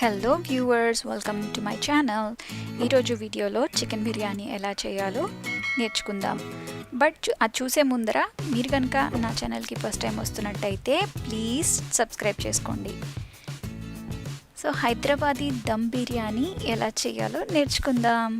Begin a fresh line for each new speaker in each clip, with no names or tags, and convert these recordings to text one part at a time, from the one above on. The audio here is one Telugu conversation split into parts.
Hello viewers, welcome to my channel. ఈరోజు వీడియోలో చికెన్ బిర్యానీ ఎలా చేయాలో నేర్చుకుందాం. బట్ అది చూసే ముందర మీరు కనుక నా ఛానల్కి ఫస్ట్ టైం వస్తున్నట్టయితే ప్లీజ్ సబ్స్క్రైబ్ చేసుకోండి. సో హైదరాబాదీ దమ్ బిర్యానీ ఎలా చేయాలో నేర్చుకుందాం.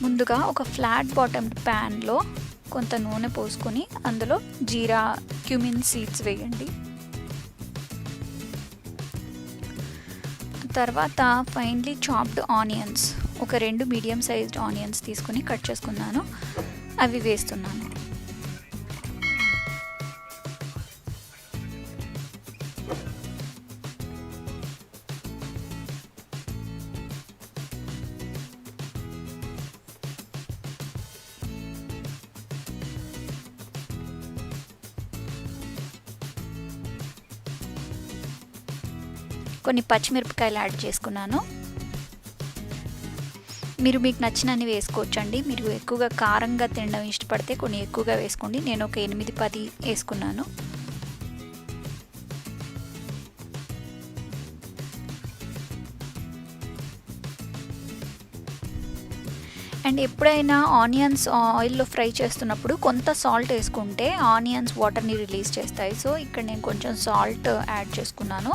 ముందుగా ఒక ఫ్లాట్ బాటమ్ ప్యాన్లో కొంత నూనె పోసుకొని అందులో జీరా, క్యూమిన్ సీడ్స్ వేయండి. తర్వాత ఫైన్లీ చాప్డ్ ఆనియన్స్, ఒక 2 మీడియం సైజ్డ్ ఆనియన్స్ తీసుకొని కట్ చేసుకున్నాను, అవి వేస్తున్నాను. కొన్ని పచ్చిమిరపకాయలు యాడ్ చేసుకున్నాను. మీరు మీకు నచ్చినన్ని వేసుకోవచ్చండి. మీరు ఎక్కువగా కారంగా తినడం ఇష్టపడితే కొన్ని ఎక్కువగా వేసుకోండి. నేను ఒక 8-10 వేసుకున్నాను. అండ్ ఎప్పుడైనా ఆనియన్స్ ఆయిల్లో ఫ్రై చేస్తున్నప్పుడు కొంత సాల్ట్ వేసుకుంటే ఆనియన్స్ వాటర్ని రిలీజ్ చేస్తాయి. సో ఇక్కడ నేను కొంచెం సాల్ట్ యాడ్ చేసుకున్నాను.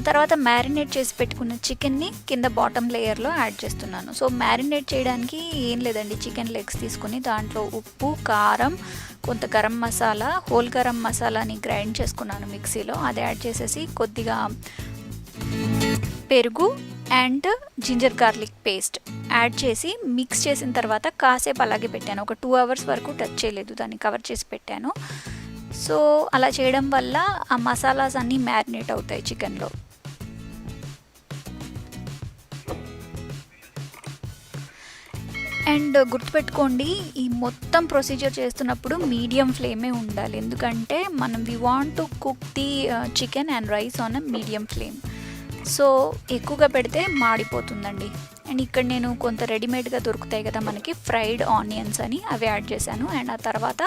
తర్వాత మ్యారినేట్ చేసి పెట్టుకున్న చికెన్ని కింద బాటమ్ లేయర్లో యాడ్ చేస్తున్నాను. సో మ్యారినేట్ చేయడానికి ఏం లేదండి, చికెన్ లెగ్స్ తీసుకుని దాంట్లో ఉప్పు, కారం, కొంత గరం మసాలా, హోల్ గరం మసాలాని గ్రైండ్ చేసుకున్నాను మిక్సీలో, అది యాడ్ చేసేసి కొద్దిగా పెరుగు and ginger garlic paste add చేసి మిక్స్ చేసిన తర్వాత కాసేపు అలాగే పెట్టాను. ఒక 2 అవర్స్ వరకు టచ్ చేయలేదు, దాన్ని కవర్ చేసి పెట్టాను. సో అలా చేయడం వల్ల ఆ మసాలాస్ అన్నీ మ్యారినేట్ అవుతాయి చికెన్లో. అండ్ గుర్తుపెట్టుకోండి, ఈ మొత్తం ప్రొసీజర్ చేస్తున్నప్పుడు మీడియం ఫ్లేమే ఉండాలి, ఎందుకంటే మనం we want to cook the chicken and rice on a medium flame. So ఎక్కువగా పెడితే మాడిపోతుందండి. అండ్ ఇక్కడ నేను కొంత రెడీమేడ్గా దొరుకుతాయి కదా మనకి, ఫ్రైడ్ ఆనియన్స్ అని, అవి యాడ్ చేశాను. అండ్ ఆ తర్వాత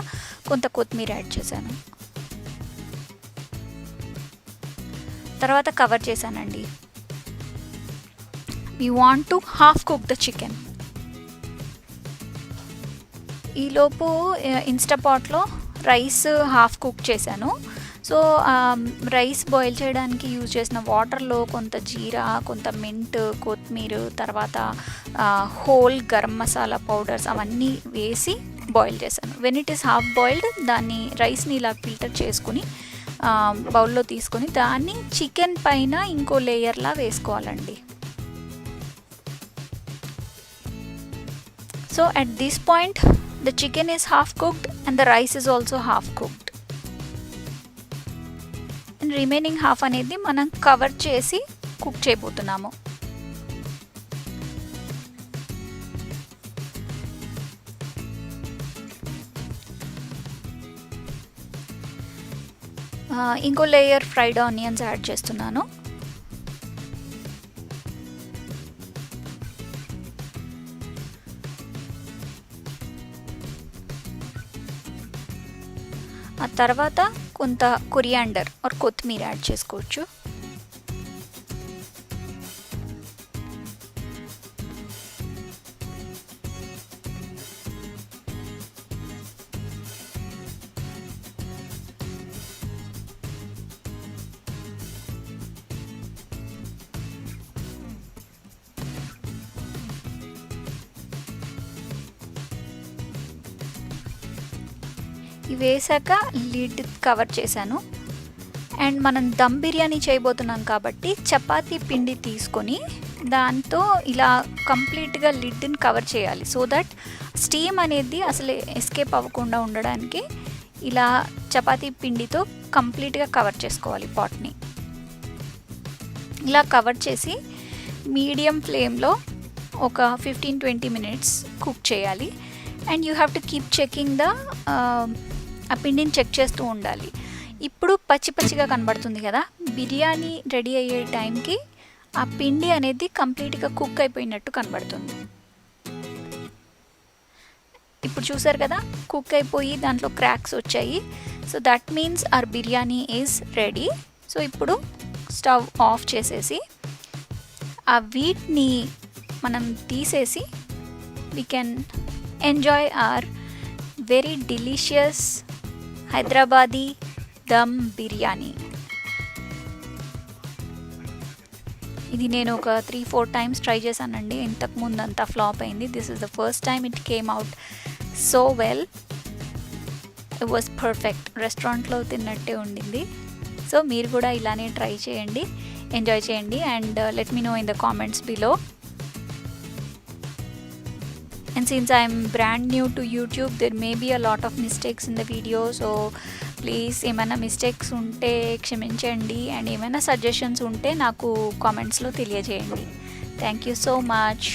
కొంత కొత్తిమీర యాడ్ చేశాను. తర్వాత కవర్ చేశానండి. We want to half cook the chicken. ఈలోపు ఇన్స్టాపాట్లో రైస్ హాఫ్ కుక్ చేశాను. సో రైస్ బాయిల్ చేయడానికి యూజ్ చేసిన వాటర్లో కొంత జీరా, కొంత మింట్, కొత్తిమీర, తర్వాత హోల్ గరం మసాలా పౌడర్స్ అవన్నీ వేసి బాయిల్ చేశాను. When it is half boiled దాన్ని రైస్ని ఇలా ఫిల్టర్ చేసుకుని బౌల్లో తీసుకొని దాన్ని చికెన్ పైన ఇంకో లేయర్లా వేసుకోవాలండి. So at this point the chicken is half cooked and the rice is also half cooked. And remaining half అనేది మనం కవర్ చేసి కుక్ చేయబోతున్నాము. ఇంకో లేయర్ ఫ్రైడ్ ఆనియన్స్ యాడ్ చేస్తున్నాను. ఆ తర్వాత కొంత కొరియాండర్ ఆర్ కొత్తిమీర యాడ్ చేసుకోవచ్చు. ఇవి వేసాక లిడ్ కవర్ చేశాను. అండ్ మనం దమ్ బిర్యానీ చేయబోతున్నాం కాబట్టి చపాతీ పిండి తీసుకొని దాంతో ఇలా కంప్లీట్గా లిడ్ని కవర్ చేయాలి. సో దట్ స్టీమ్ అనేది అసలు ఎస్కేప్ అవ్వకుండా ఉండడానికి ఇలా చపాతీ పిండితో కంప్లీట్గా కవర్ చేసుకోవాలి పాట్ని. ఇలా కవర్ చేసి మీడియం ఫ్లేమ్లో ఒక 15-20 minutes కుక్ చేయాలి. And you have to keep checking ఆ పిండిని చెక్ చేస్తూ ఉండాలి. ఇప్పుడు పచ్చి పచ్చిగా కనబడుతుంది కదా, బిర్యానీ రెడీ అయ్యే టైంకి ఆ పిండి అనేది కంప్లీట్గా కుక్ అయిపోయినట్టు కనబడుతుంది. ఇప్పుడు చూసారు కదా, కుక్ అయిపోయి దాంట్లో క్రాక్స్ వచ్చాయి. So that means our biryani is ready. So ఇప్పుడు స్టవ్ ఆఫ్ చేసేసి ఆ వీట్ని మనం తీసేసి we can enjoy our very delicious Hyderabadi dum biryani. ఇది నేను ఒక 3-4 times ట్రై చేశానండి. ఇంతకు ముందు అంతా ఫ్లాప్ అయింది. This is the first time it came out so well. It was perfect. రెస్టారెంట్లో తిన్నట్టే ఉండింది. సో మీరు కూడా ఇలానే ట్రై చేయండి, ఎంజాయ్ చేయండి. And let me know in the comments below. And since I'm brand new to YouTube, there may be a lot of mistakes in the video. So please ఏమైనా మిస్టేక్స్ ఉంటే క్షమించండి. అండ్ ఏమైనా సజెషన్స్ ఉంటే నాకు కామెంట్స్లో తెలియజేయండి. Thank you so much.